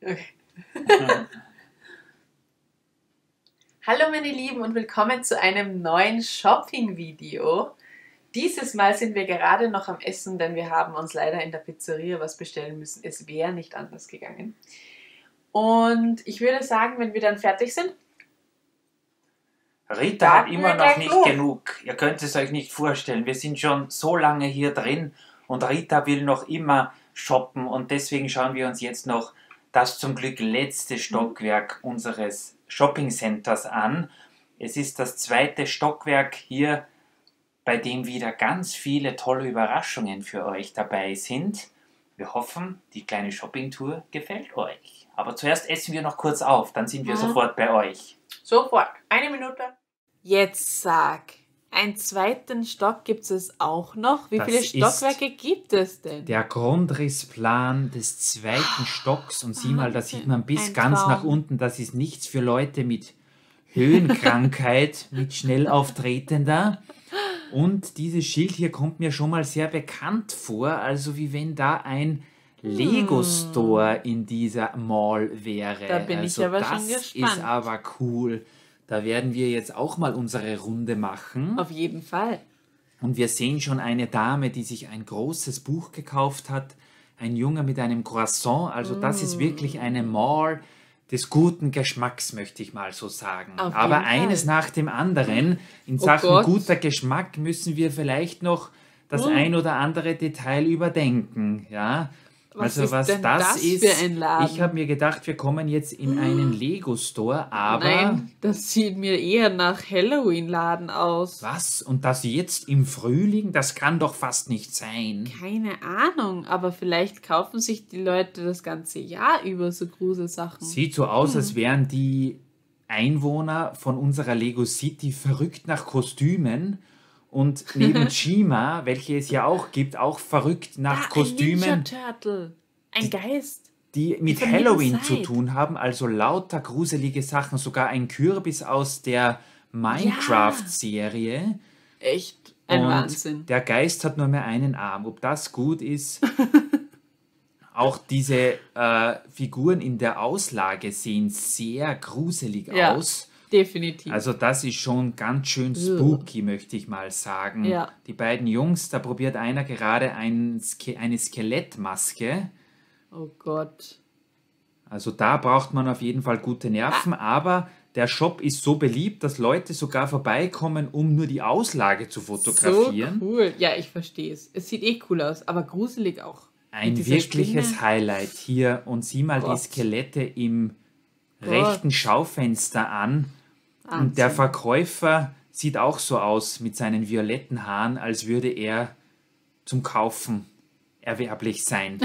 Okay. Hallo meine Lieben und willkommen zu einem neuen Shopping-Video. Dieses Mal sind wir gerade noch am Essen, denn wir haben uns leider in der Pizzeria was bestellen müssen. Es wäre nicht anders gegangen. Und ich würde sagen, wenn wir dann fertig sind, Rita hat immer noch nicht los. genug. Ihr könnt es euch nicht vorstellen. Wir sind schon so lange hier drin und Rita will noch immer shoppen und deswegen schauen wir uns jetzt noch das zum Glück letzte Stockwerk unseres Shopping Centers an. Es ist das zweite Stockwerk hier, bei dem wieder ganz viele tolle Überraschungen für euch dabei sind. Wir hoffen, die kleine Shoppingtour gefällt euch. Aber zuerst essen wir noch kurz auf, dann sind wir sofort bei euch. Sofort, 1 Minute. Jetzt sag, einen zweiten Stock gibt es auch noch. Wie Das viele ist Stockwerke gibt es denn? Der Grundrissplan des zweiten Stocks und sieh mal, da sieht man bis Ein ganz Traum. nach unten, das ist nichts für Leute mit Höhenkrankheit, mit schnell auftretender. Und dieses Schild hier kommt mir schon mal sehr bekannt vor, also wie wenn da ein Lego-Store in dieser Mall wäre. Da bin ich also aber das schon gespannt. ist aber cool. Da werden wir jetzt auch mal unsere Runde machen. Auf jeden Fall. Und wir sehen schon eine Dame, die sich ein großes Buch gekauft hat. Ein Junge mit einem Croissant. Also das ist wirklich eine Mall des guten Geschmacks, möchte ich mal so sagen. Auf Aber jeden Fall. eines nach dem anderen. In Oh Sachen Gott. guter Geschmack müssen wir vielleicht noch das ein oder andere Detail überdenken. Ja? Was Also ist was denn das das ist, für ein Laden? ich habe mir gedacht, wir kommen jetzt in einen Lego-Store, aber... Nein, das sieht mir eher nach Halloween-Laden aus. Was? Und das jetzt im Frühling? Das kann doch fast nicht sein. Keine Ahnung, aber vielleicht kaufen sich die Leute das ganze Jahr über so Gruselsachen. Sieht so aus, als wären die Einwohner von unserer Lego City verrückt nach Kostümen und neben Chima, welche es ja auch gibt, auch verrückt nach Ein Kostümen, Ninja Turtle. Ein Geist. die mit von Halloween Little zu Side. tun haben. Also lauter gruselige Sachen, sogar ein Kürbis aus der Minecraft-Serie. Echt ein Und Wahnsinn. der Geist hat nur mehr einen Arm. Ob das gut ist? Auch diese Figuren in der Auslage sehen sehr gruselig Ja. aus. Definitiv. Also das ist schon ganz schön spooky, möchte ich mal sagen. Ja. Die beiden Jungs, da probiert einer gerade eine Skelettmaske. Oh Gott. Also da braucht man auf jeden Fall gute Nerven, aber der Shop ist so beliebt, dass Leute sogar vorbeikommen, um nur die Auslage zu fotografieren. So cool. Ja, ich verstehe es. Es sieht eh cool aus, aber gruselig auch. Ein Mit dieser wirkliches Spinne. Highlight hier. Und sieh mal Gott. die Skelette im Gott. rechten Schaufenster an. Und der Wahnsinn. Verkäufer sieht auch so aus mit seinen violetten Haaren, als würde er zum Kaufen erwerblich sein.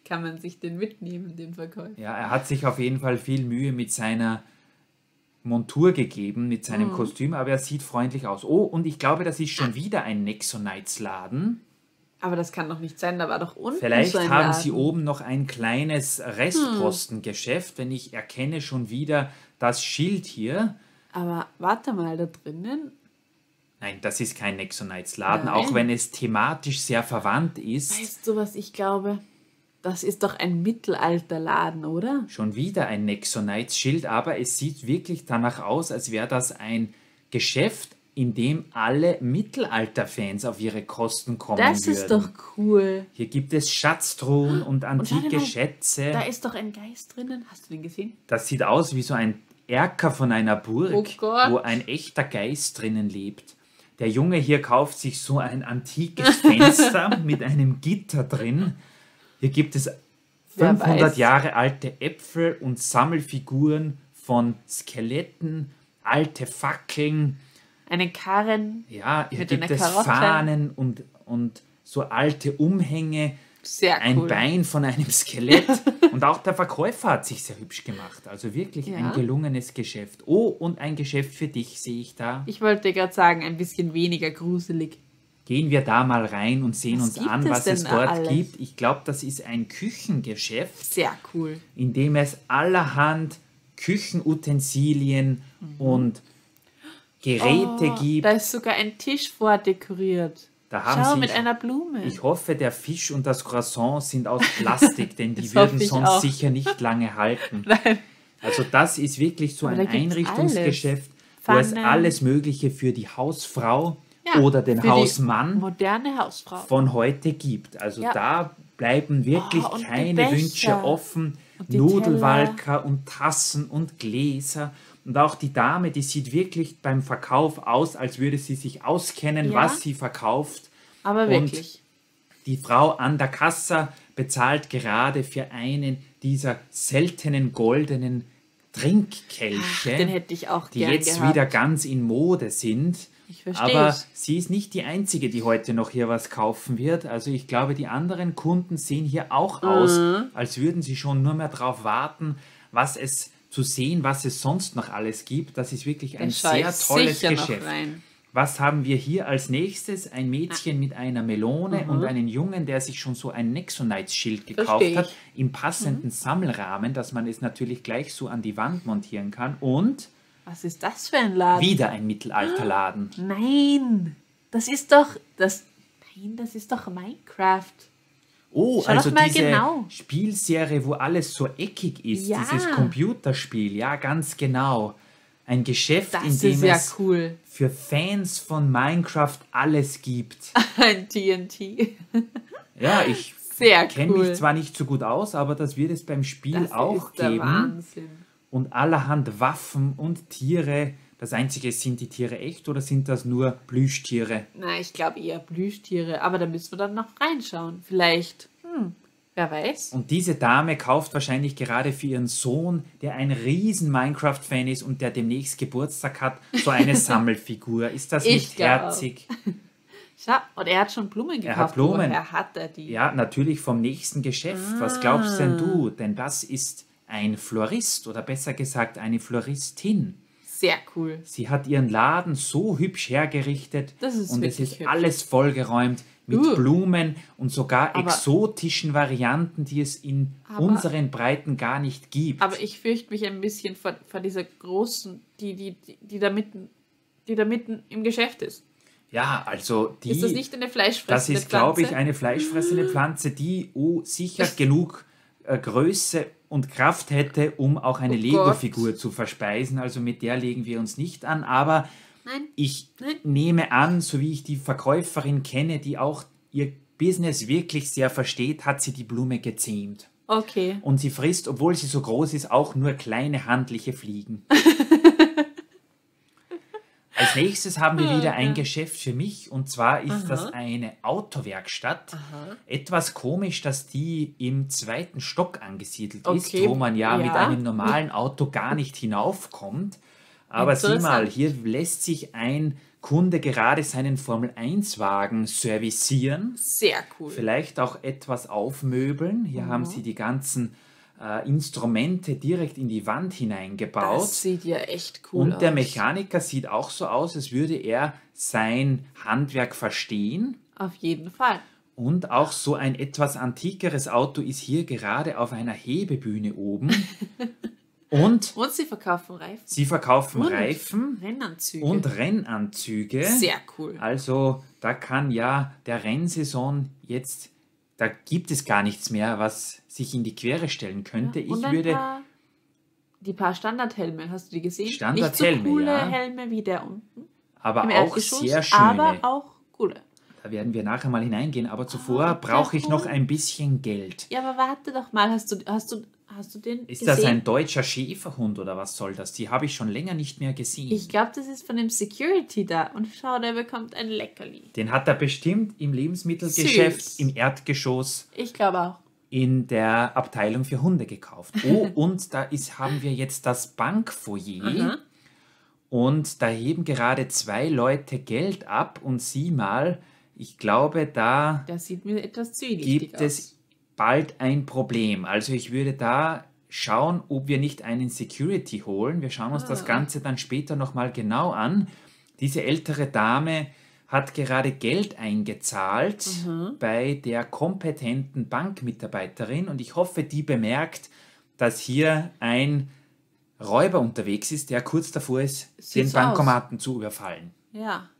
Kann man sich den mitnehmen, den Verkäufer? Ja, er hat sich auf jeden Fall viel Mühe mit seiner Montur gegeben, mit seinem Kostüm, aber er sieht freundlich aus. Oh, und ich glaube, das ist schon wieder ein Nexonites-Laden. Aber das kann doch nicht sein, da war doch unten Vielleicht so ein haben Laden. sie oben noch ein kleines Restpostengeschäft, denn ich erkenne schon wieder das Schild hier. Aber warte mal, da drinnen. Nein, das ist kein Nexonites-Laden, Nein. auch wenn es thematisch sehr verwandt ist. Weißt du, was ich glaube? Das ist doch ein Mittelalterladen, oder? Schon wieder ein Nexonites-Schild, aber es sieht wirklich danach aus, als wäre das ein Geschäft, in dem alle Mittelalter-Fans auf ihre Kosten kommen Das würden. ist doch cool. Hier gibt es Schatztruhen und antike mal, Schätze. Da ist doch ein Geist drinnen. Hast du den gesehen? Das sieht aus wie so ein Erker von einer Burg, Oh Gott. wo ein echter Geist drinnen lebt. Der Junge hier kauft sich so ein antikes Fenster mit einem Gitter drin. Hier gibt es Wer 500 weiß. Jahre alte Äpfel und Sammelfiguren von Skeletten, alte Fackeln. Einen Karren. Ja, hier Mit gibt einer es Karotte. Fahnen und so alte Umhänge. Sehr Ein cool. Bein von einem Skelett. Und auch der Verkäufer hat sich sehr hübsch gemacht. Also wirklich Ja. ein gelungenes Geschäft. Oh, und ein Geschäft für dich sehe ich da. Ich wollte gerade sagen, ein bisschen weniger gruselig. Gehen wir da mal rein und sehen Was uns gibt an, es was denn es da dort alles? gibt. Ich glaube, das ist ein Küchengeschäft, Sehr cool. in dem es allerhand Küchenutensilien und Geräte gibt. Da ist sogar ein Tisch vordekoriert. Da haben Schau, sie, mit einer Blume. ich hoffe, der Fisch und das Croissant sind aus Plastik, denn die Das würden hoffe ich sonst auch. sicher nicht lange halten. Nein. Also das ist wirklich so Aber ein da gibt's Einrichtungsgeschäft, wo alles. es Pfannen. alles Mögliche für die Hausfrau Ja, oder den für die Hausmann moderne Hausfrau. von heute gibt. Also Ja. da bleiben wirklich Oh, und die keine Becher. Wünsche offen. Und die Nudelwalker und Tassen und Gläser. Und auch die Dame, die sieht wirklich beim Verkauf aus, als würde sie sich auskennen, Ja. was sie verkauft. Aber Und wirklich. die Frau an der Kassa bezahlt gerade für einen dieser seltenen goldenen Trinkkelche, Den hätte ich auch die gern jetzt gehabt. wieder ganz in Mode sind. Ich verstehe Aber es. sie ist nicht die Einzige, die heute noch hier was kaufen wird. Also ich glaube, die anderen Kunden sehen hier auch aus, als würden sie schon nur mehr darauf warten, was es zu sehen, was es sonst noch alles gibt. Das ist wirklich ein schau sehr ich tolles sicher noch Geschäft. rein. Was haben wir hier als nächstes? Ein Mädchen mit einer Melone und einen Jungen, der sich schon so ein Nexonites-Schild gekauft Verstehe hat, ich. im passenden Sammelrahmen, dass man es natürlich gleich so an die Wand montieren kann. Und Was ist das für ein Laden? wieder ein Mittelalterladen. Nein, das ist doch Minecraft. Oh, Schau also doch mal diese genau. Spielserie, wo alles so eckig ist, Ja. dieses Computerspiel, ja, ganz genau. Ein Geschäft, in Das dem ist ja es cool. für Fans von Minecraft alles gibt. Ein TNT. Ja, ich Sehr kenne cool. mich zwar nicht so gut aus, aber das wird es beim Spiel Das auch ist der geben. Wahnsinn. Und allerhand Waffen und Tiere. Das Einzige ist, sind die Tiere echt oder sind das nur Plüschtiere? Na, ich glaube eher Plüschtiere, aber da müssen wir dann noch reinschauen. Vielleicht, wer weiß. Und diese Dame kauft wahrscheinlich gerade für ihren Sohn, der ein riesen Minecraft-Fan ist und der demnächst Geburtstag hat, so eine Sammelfigur. Ist das Ich nicht glaub. herzig? Schau, und er hat schon Blumen gekauft. hat Blumen. Woher hat er die? Ja, natürlich vom nächsten Geschäft. Was glaubst denn du? Denn das ist ein Florist oder besser gesagt eine Floristin. Sehr cool. Sie hat ihren Laden so hübsch hergerichtet Das ist und es wirklich ist hübsch. alles vollgeräumt mit Blumen und sogar Aber- exotischen Varianten, die es in Aber- unseren Breiten gar nicht gibt. Aber ich fürchte mich ein bisschen vor dieser großen, die da mitten im Geschäft ist. Ja, also die... Ist das nicht eine fleischfressende Das ist, Pflanze? glaube ich, eine fleischfressende Pflanze, die sicher genug Größe und Kraft hätte, um auch eine Oh Lego-Figur zu verspeisen. Also mit der legen wir uns nicht an. Aber Nein. ich Nein. nehme an, so wie ich die Verkäuferin kenne, die auch ihr Business wirklich sehr versteht, hat sie die Blume gezähmt. Okay. Und sie frisst, obwohl sie so groß ist, auch nur kleine handliche Fliegen. Als nächstes haben wir wieder ein Geschäft für mich und zwar ist das eine Autowerkstatt. Etwas komisch, dass die im 2. Stock angesiedelt ist, Okay, wo man ja mit ja. einem normalen Auto gar nicht hinaufkommt. Aber sieh mal, Interessant. hier lässt sich ein Kunde gerade seinen Formel-1-Wagen servicieren. Sehr cool. Vielleicht auch etwas aufmöbeln. Hier haben sie die ganzen Instrumente direkt in die Wand hineingebaut. Das sieht ja echt cool aus. Und der Mechaniker sieht auch so aus, als würde er sein Handwerk verstehen. Auf jeden Fall. Und auch so ein etwas antikeres Auto ist hier gerade auf einer Hebebühne oben. Und Und sie verkaufen Reifen. sie verkaufen Und Reifen Rennanzüge. und Rennanzüge. Sehr cool. Also da kann ja der Rennsaison jetzt, da gibt es gar nichts mehr, was sich in die Quere stellen könnte. Und Ich ein würde... paar Standardhelme, hast du die gesehen? Standardhelme, Nicht so coole ja. Helme wie der unten aber im auch Erdgeschoss, sehr schöne. aber auch coole. Da werden wir nachher mal hineingehen, aber zuvor brauche ich noch ein bisschen Geld. Ja, aber warte doch mal, hast du den Ist gesehen? das ein deutscher Schäferhund oder was soll das? Die habe ich schon länger nicht mehr gesehen. Ich glaube, das ist von dem Security da. Und schau, der bekommt ein Leckerli. Den hat er bestimmt im Lebensmittelgeschäft, Süß. im Erdgeschoss, Ich glaube auch. in der Abteilung für Hunde gekauft. Oh, und haben wir jetzt das Bankfoyer. Und da heben gerade 2 Leute Geld ab und sieh mal, ich glaube, da Das sieht mir etwas zwielichtig gibt aus. es bald ein Problem. Also ich würde da schauen, ob wir nicht einen Security holen. Wir schauen uns das Ganze dann später nochmal genau an. Diese ältere Dame hat gerade Geld eingezahlt bei der kompetenten Bankmitarbeiterin und ich hoffe, die bemerkt, dass hier ein Räuber unterwegs ist, der kurz davor ist, Sieht den so aus. Bankomaten zu überfallen. Ja.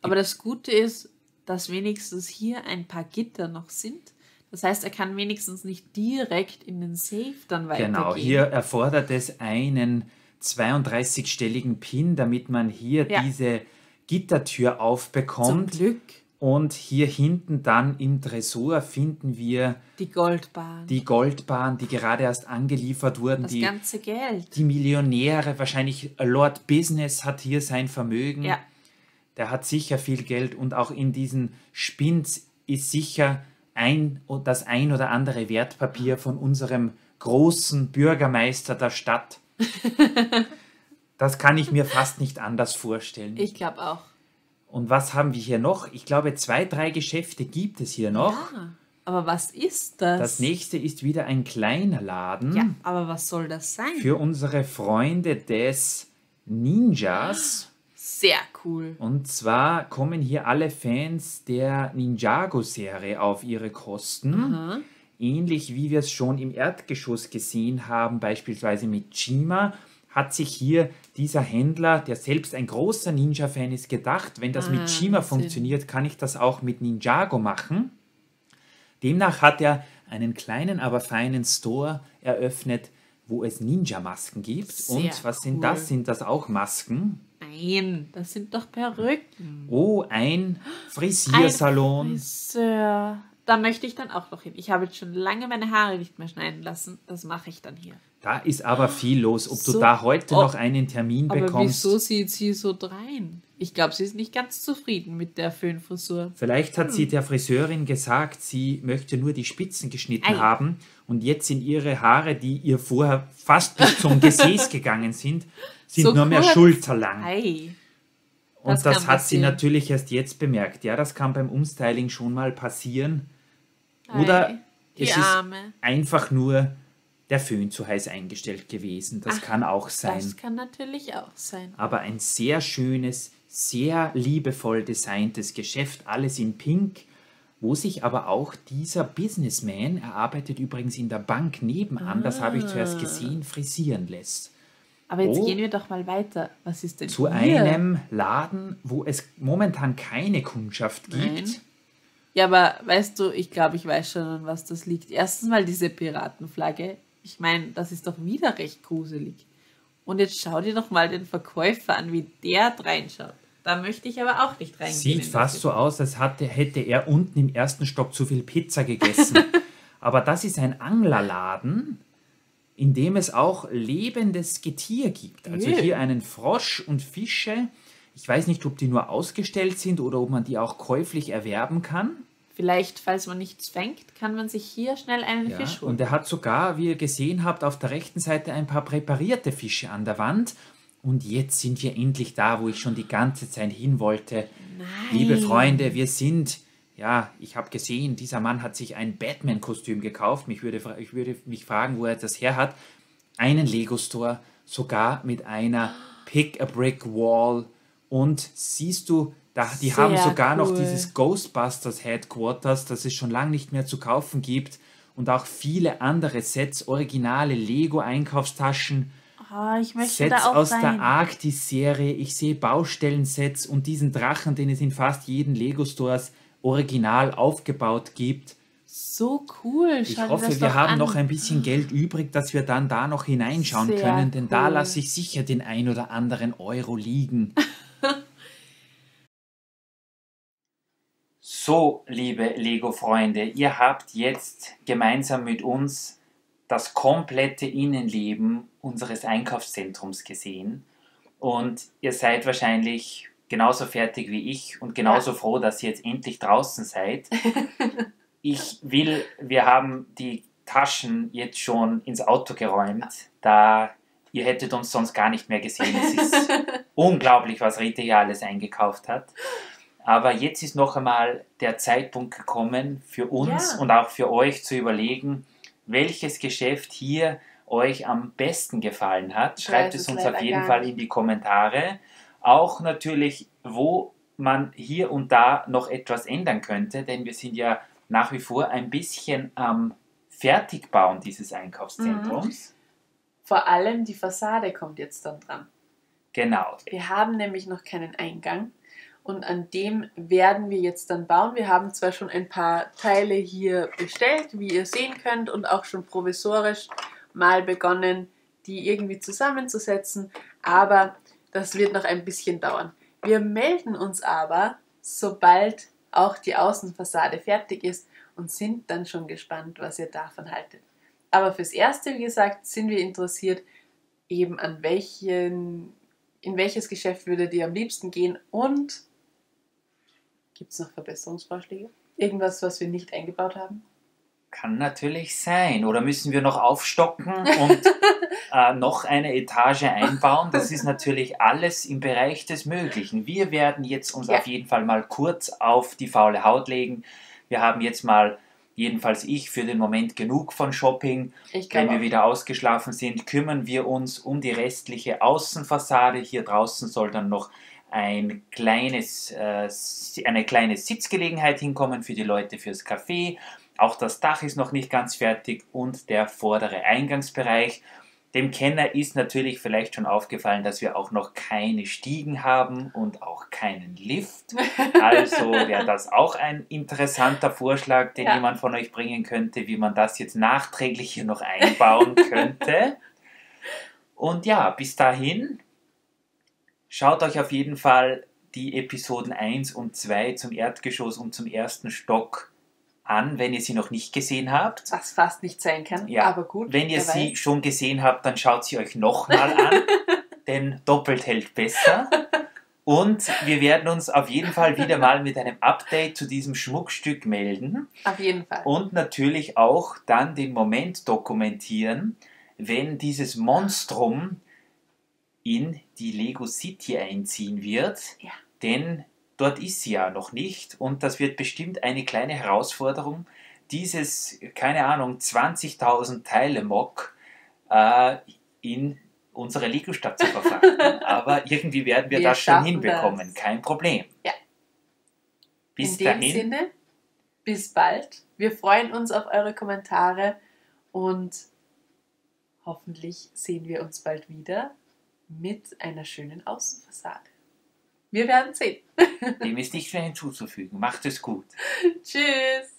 Aber das Gute ist, dass wenigstens hier ein paar Gitter noch sind. Das heißt, er kann wenigstens nicht direkt in den Safe dann weitergehen. Genau, hier erfordert es einen 32-stelligen PIN, damit man hier diese Gittertür aufbekommt. Zum Glück. Und hier hinten dann im Tresor finden wir die Goldbahn. Die gerade erst angeliefert wurden. Das ganze Geld. Die Millionäre, wahrscheinlich Lord Business hat hier sein Vermögen. Ja. Der hat sicher viel Geld und auch in diesen Spins ist sicher das ein oder andere Wertpapier von unserem großen Bürgermeister der Stadt. Das kann ich mir fast nicht anders vorstellen. Ich glaube auch. Und was haben wir hier noch? Ich glaube, 2, 3 Geschäfte gibt es hier noch. Ja, aber was ist das? Das nächste ist wieder ein kleiner Laden. Ja, aber was soll das sein? Für unsere Freunde des Ninjas. Sehr cool. Und zwar kommen hier alle Fans der Ninjago-Serie auf ihre Kosten. Aha. Ähnlich wie wir es schon im Erdgeschoss gesehen haben, beispielsweise mit Chima, hat sich hier dieser Händler, der selbst ein großer Ninja-Fan ist, gedacht, wenn das mit Chima funktioniert, kann ich das auch mit Ninjago machen. Demnach hat er einen kleinen, aber feinen Store eröffnet, wo es Ninja-Masken gibt. Sehr Und was sind das? Sind das auch Masken? Nein, das sind doch Perücken. Oh, ein Frisiersalon. Ein Friseur. Da möchte ich dann auch noch hin. Ich habe jetzt schon lange meine Haare nicht mehr schneiden lassen. Das mache ich dann hier. Da ist aber viel los. Ob du So, da heute noch einen Termin aber bekommst. wieso sieht sie so drein? Ich glaube, sie ist nicht ganz zufrieden mit der Föhnfrisur. Vielleicht hat sie der Friseurin gesagt, sie möchte nur die Spitzen geschnitten haben und jetzt sind ihre Haare, die ihr vorher fast bis zum Gesäß gegangen sind so nur mehr schulterlang. Ei. Und das hat sie natürlich erst jetzt bemerkt. Ja, das kann beim Umstyling schon mal passieren. Oder es ist einfach nur der Föhn zu heiß eingestellt gewesen. Das kann auch sein. Das kann natürlich auch sein. Aber ein sehr schönes, sehr liebevoll designtes Geschäft, alles in Pink, wo sich aber auch dieser Businessman, er arbeitet übrigens in der Bank nebenan, das habe ich zuerst gesehen, frisieren lässt. Aber jetzt gehen wir doch mal weiter. Was ist denn zu hier? Einem Laden, wo es momentan keine Kundschaft gibt. Nein. Ja, aber weißt du, ich glaube, ich weiß schon, an was das liegt. Erstens mal diese Piratenflagge. Ich meine, das ist doch wieder recht gruselig. Und jetzt schau dir doch mal den Verkäufer an, wie der reinschaut. Da möchte ich aber auch nicht reingehen. Sieht fast so aus, als hätte er unten im ersten Stock zu viel Pizza gegessen. Aber das ist ein Anglerladen, in dem es auch lebendes Getier gibt. Also hier einen Frosch und Fische. Ich weiß nicht, ob die nur ausgestellt sind oder ob man die auch käuflich erwerben kann. Vielleicht, falls man nichts fängt, kann man sich hier schnell einen Fisch holen. Und er hat sogar, wie ihr gesehen habt, auf der rechten Seite ein paar präparierte Fische an der Wand. Und jetzt sind wir endlich da, wo ich schon die ganze Zeit hin wollte. Nein. Liebe Freunde, wir sind... Ja, ich habe gesehen, dieser Mann hat sich ein Batman-Kostüm gekauft. Ich würde mich fragen, wo er das her hat. Einen Lego-Store, sogar mit einer Pick-a-Brick-Wall. Und siehst du, die haben sogar noch dieses Ghostbusters Headquarters, das es schon lange nicht mehr zu kaufen gibt. Und auch viele andere Sets, originale Lego-Einkaufstaschen. Ich möchte Sets da auch aus rein. der Arktis-Serie. Ich sehe Baustellensets und diesen Drachen, den es in fast jedem Lego-Stores original aufgebaut gibt. So cool. Ich hoffe, wir haben noch ein bisschen Geld übrig, dass wir dann da noch hineinschauen können, denn da lasse ich sicher den ein oder anderen Euro liegen. So, liebe Lego-Freunde, ihr habt jetzt gemeinsam mit uns das komplette Innenleben unseres Einkaufszentrums gesehen und ihr seid wahrscheinlich genauso fertig wie ich und genauso froh, dass ihr jetzt endlich draußen seid. Wir haben die Taschen jetzt schon ins Auto geräumt, da ihr hättet uns sonst gar nicht mehr gesehen. Es ist unglaublich, was Rita hier alles eingekauft hat. Aber jetzt ist noch einmal der Zeitpunkt gekommen für uns und auch für euch zu überlegen, welches Geschäft hier euch am besten gefallen hat. Schreibt es uns auf jeden Fall in die Kommentare. Auch natürlich, wo man hier und da noch etwas ändern könnte, denn wir sind ja nach wie vor ein bisschen am Fertigbauen dieses Einkaufszentrums. Vor allem die Fassade kommt jetzt dann dran. Genau. Wir haben nämlich noch keinen Eingang und an dem werden wir jetzt dann bauen. Wir haben zwar schon ein paar Teile hier bestellt, wie ihr sehen könnt, und auch schon provisorisch mal begonnen, die irgendwie zusammenzusetzen, aber das wird noch ein bisschen dauern. Wir melden uns aber, sobald auch die Außenfassade fertig ist, und sind dann schon gespannt, was ihr davon haltet. Aber fürs Erste, wie gesagt, sind wir interessiert, eben in welches Geschäft würdet ihr am liebsten gehen, und gibt es noch Verbesserungsvorschläge? Irgendwas, was wir nicht eingebaut haben? Kann natürlich sein. Oder müssen wir noch aufstocken und noch eine Etage einbauen? Das ist natürlich alles im Bereich des Möglichen. Wir werden jetzt uns auf jeden Fall mal kurz auf die faule Haut legen. Wir haben jetzt mal, jedenfalls ich, für den Moment genug von Shopping. Wenn wir wieder ausgeschlafen sind, kümmern wir uns um die restliche Außenfassade. Hier draußen soll dann noch eine kleine Sitzgelegenheit hinkommen für die Leute fürs Café. Auch das Dach ist noch nicht ganz fertig und der vordere Eingangsbereich. Dem Kenner ist natürlich vielleicht schon aufgefallen, dass wir auch noch keine Stiegen haben und auch keinen Lift. Also wäre das auch ein interessanter Vorschlag, den jemand von euch bringen könnte, wie man das jetzt nachträglich hier noch einbauen könnte. Und ja, bis dahin, schaut euch auf jeden Fall die Episoden 1 und 2 zum Erdgeschoss und zum ersten Stock an, wenn ihr sie noch nicht gesehen habt. Was fast nicht sein kann, ja, aber gut. Wenn ihr sie schon gesehen habt, dann schaut sie euch nochmal an, denn doppelt hält besser. Und wir werden uns auf jeden Fall wieder mal mit einem Update zu diesem Schmuckstück melden. Auf jeden Fall. Und natürlich auch dann den Moment dokumentieren, wenn dieses Monstrum in die Lego City einziehen wird. Ja. Denn dort ist sie ja noch nicht und das wird bestimmt eine kleine Herausforderung, dieses, keine Ahnung, 20.000 Teile Mock in unsere Lego-Stadt zu verfrachten. Aber irgendwie werden wir das schon hinbekommen, kein Problem. Ja. Bis dahin. In dem Sinne, bis bald. Wir freuen uns auf eure Kommentare und hoffentlich sehen wir uns bald wieder mit einer schönen Außenfassade. Wir werden sehen. Dem ist nichts mehr hinzuzufügen. Macht es gut. Tschüss.